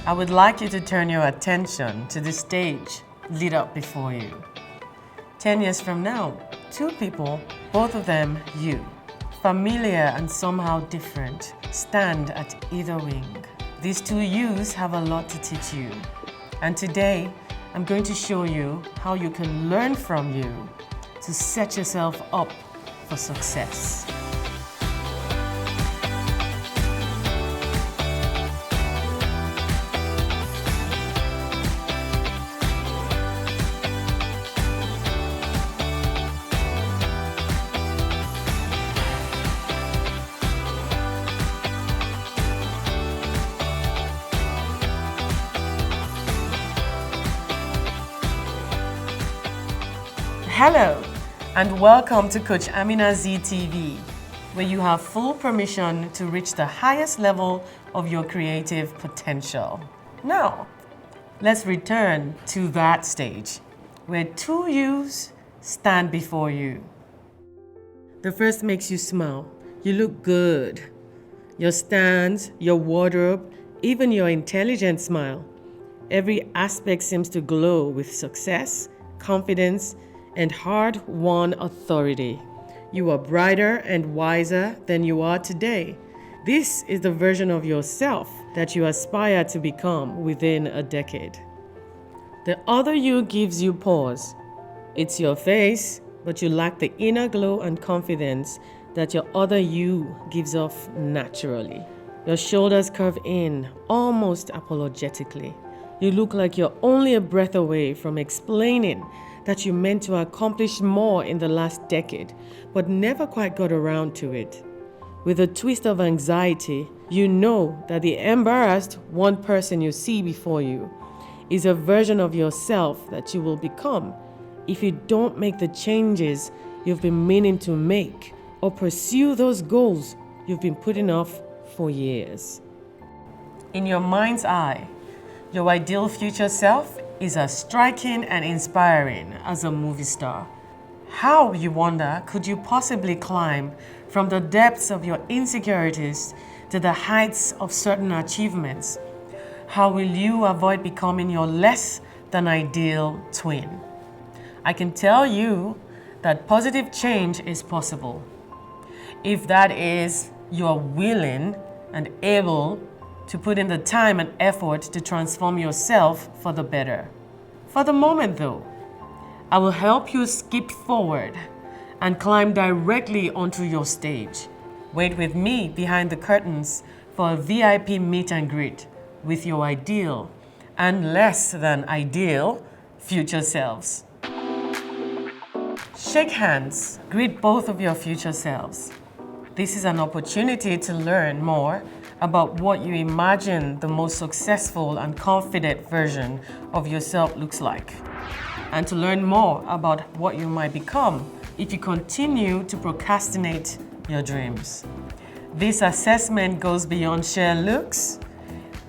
I would like you to turn your attention to the stage lit up before you. 10 years from now, two people, both of them you, familiar and somehow different, stand at either wing. These two yous have a lot to teach you. And today, I'm going to show you how you can learn from you to set yourself up for success. Hello, and welcome to Coach Amina Z TV, where you have full permission to reach the highest level of your creative potential. Now, let's return to that stage where two yous stand before you. The first makes you smile. You look good. Your stance, your wardrobe, even your intelligent smile. Every aspect seems to glow with success, confidence, and hard-won authority. You are brighter and wiser than you are today. This is the version of yourself that you aspire to become within a decade. The other you gives you pause. It's your face, but you lack the inner glow and confidence that your other you gives off naturally. Your shoulders curve in, almost apologetically. You look like you're only a breath away from explaining that you meant to accomplish more in the last decade, but never quite got around to it. With a twist of anxiety, you know that the embarrassed one person you see before you is a version of yourself that you will become if you don't make the changes you've been meaning to make or pursue those goals you've been putting off for years. In your mind's eye, your ideal future self is as striking and inspiring as a movie star. How, you wonder, could you possibly climb from the depths of your insecurities to the heights of certain achievements? How will you avoid becoming your less than ideal twin? I can tell you that positive change is possible. If that is, you are willing and able to put in the time and effort to transform yourself for the better. For the moment though, I will help you skip forward and climb directly onto your stage. Wait with me behind the curtains for a VIP meet and greet with your ideal and less than ideal future selves. Shake hands, greet both of your future selves. This is an opportunity to learn more about what you imagine the most successful and confident version of yourself looks like, and to learn more about what you might become if you continue to procrastinate your dreams. This assessment goes beyond sheer looks.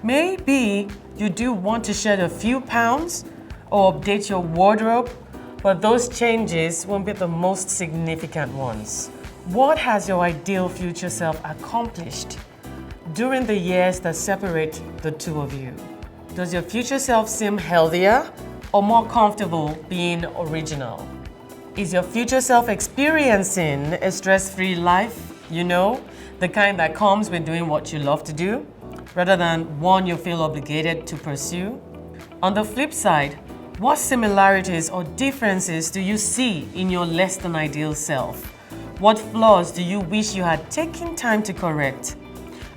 Maybe you do want to shed a few pounds or update your wardrobe, but those changes won't be the most significant ones. What has your ideal future self accomplished during the years that separate the two of you? Does your future self seem healthier or more comfortable being original? Is your future self experiencing a stress-free life? You know, the kind that comes with doing what you love to do, rather than one you feel obligated to pursue? On the flip side, what similarities or differences do you see in your less than ideal self? What flaws do you wish you had taken time to correct?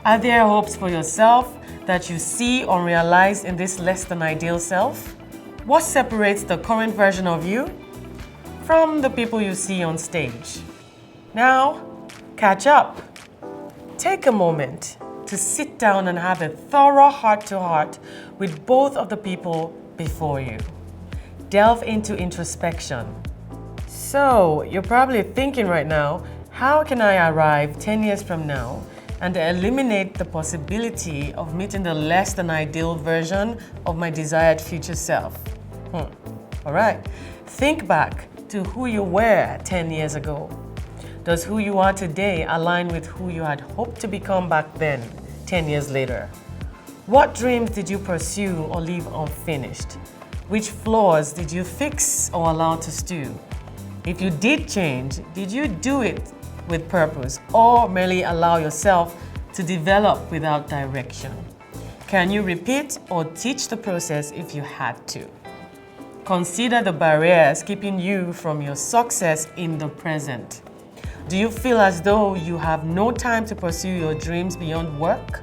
Are there hopes for yourself that you see or realize in this less than ideal self? What separates the current version of you from the people you see on stage? Now, catch up. Take a moment to sit down and have a thorough heart-to-heart with both of the people before you. Delve into introspection. So, you're probably thinking right now, how can I arrive 10 years from now and eliminate the possibility of meeting the less than ideal version of my desired future self? All right, think back to who you were 10 years ago. Does who you are today align with who you had hoped to become back then, 10 years later? What dreams did you pursue or leave unfinished? Which flaws did you fix or allow to stew? If you did change, did you do it with purpose or merely allow yourself to develop without direction? Can you repeat or teach the process if you had to? Consider the barriers keeping you from your success in the present. Do you feel as though you have no time to pursue your dreams beyond work?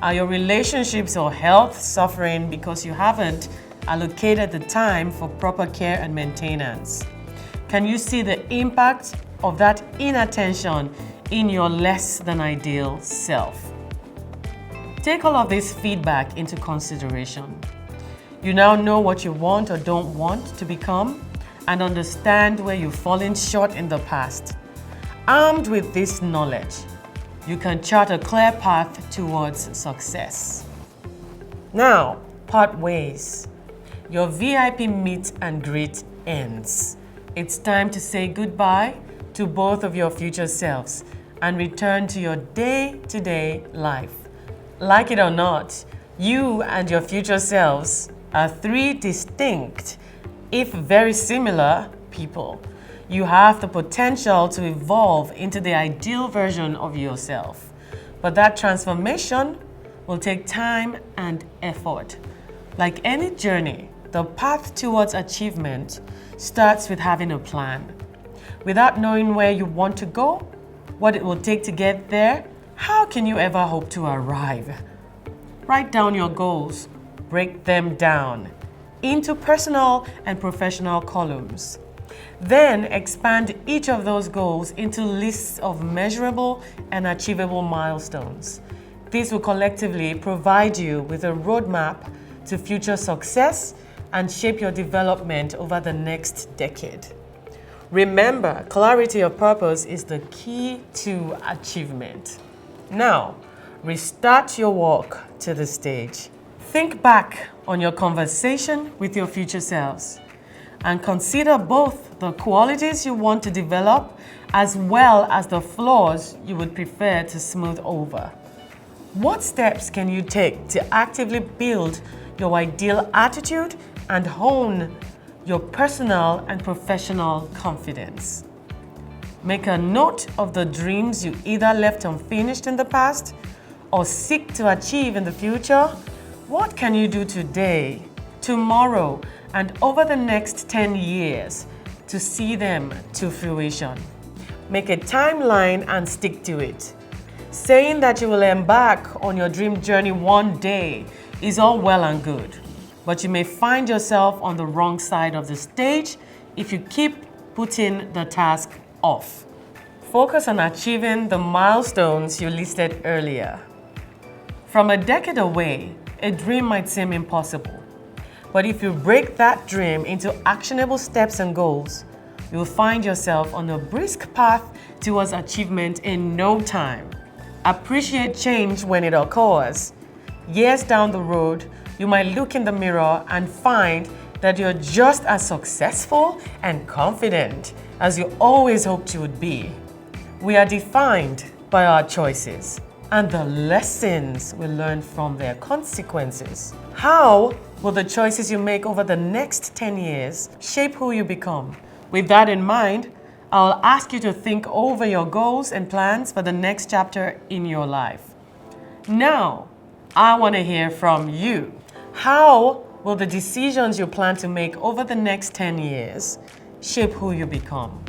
Are your relationships or health suffering because you haven't allocated the time for proper care and maintenance? Can you see the impact of that inattention in your less than ideal self? Take all of this feedback into consideration. You now know what you want or don't want to become and understand where you've fallen short in the past. Armed with this knowledge, you can chart a clear path towards success. Now, part ways. Your VIP meet and greet ends. It's time to say goodbye to both of your future selves and return to your day-to-day life. Like it or not, you and your future selves are three distinct, if very similar, people. You have the potential to evolve into the ideal version of yourself. But that transformation will take time and effort. Like any journey, the path towards achievement starts with having a plan. Without knowing where you want to go, what it will take to get there, how can you ever hope to arrive? Write down your goals, break them down into personal and professional columns. Then expand each of those goals into lists of measurable and achievable milestones. This will collectively provide you with a roadmap to future success and shape your development over the next decade. Remember, clarity of purpose is the key to achievement. Now, restart your walk to the stage. Think back on your conversation with your future selves and consider both the qualities you want to develop as well as the flaws you would prefer to smooth over. What steps can you take to actively build your ideal attitude and hone your personal and professional confidence? Make a note of the dreams you either left unfinished in the past or seek to achieve in the future. What can you do today, tomorrow, and over the next 10 years to see them to fruition? Make a timeline and stick to it. Saying that you will embark on your dream journey one day is all well and good, but you may find yourself on the wrong side of the stage if you keep putting the task off. Focus on achieving the milestones you listed earlier. From a decade away, a dream might seem impossible. But if you break that dream into actionable steps and goals, you'll find yourself on a brisk path towards achievement in no time. Appreciate change when it occurs. Years down the road, you might look in the mirror and find that you're just as successful and confident as you always hoped you would be. We are defined by our choices and the lessons we learn from their consequences. How will the choices you make over the next 10 years shape who you become? With that in mind, I'll ask you to think over your goals and plans for the next chapter in your life. Now, I want to hear from you. How will the decisions you plan to make over the next 10 years shape who you become?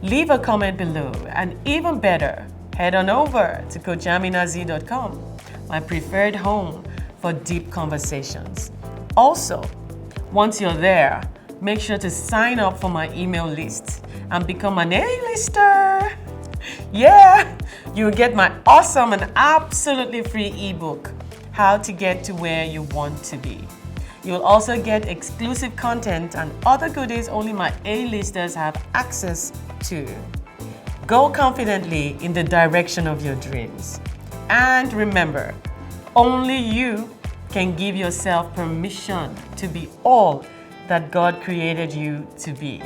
Leave a comment below, and even better, head on over to coachaminaz.com, my preferred home for deep conversations. Also, once you're there, make sure to sign up for my email list and become an A-lister. Yeah, you'll get my awesome and absolutely free ebook, How to Get to Where You Want to Be. You'll also get exclusive content and other goodies only my A-listers have access to. Go confidently in the direction of your dreams. And remember, only you can give yourself permission to be all that God created you to be.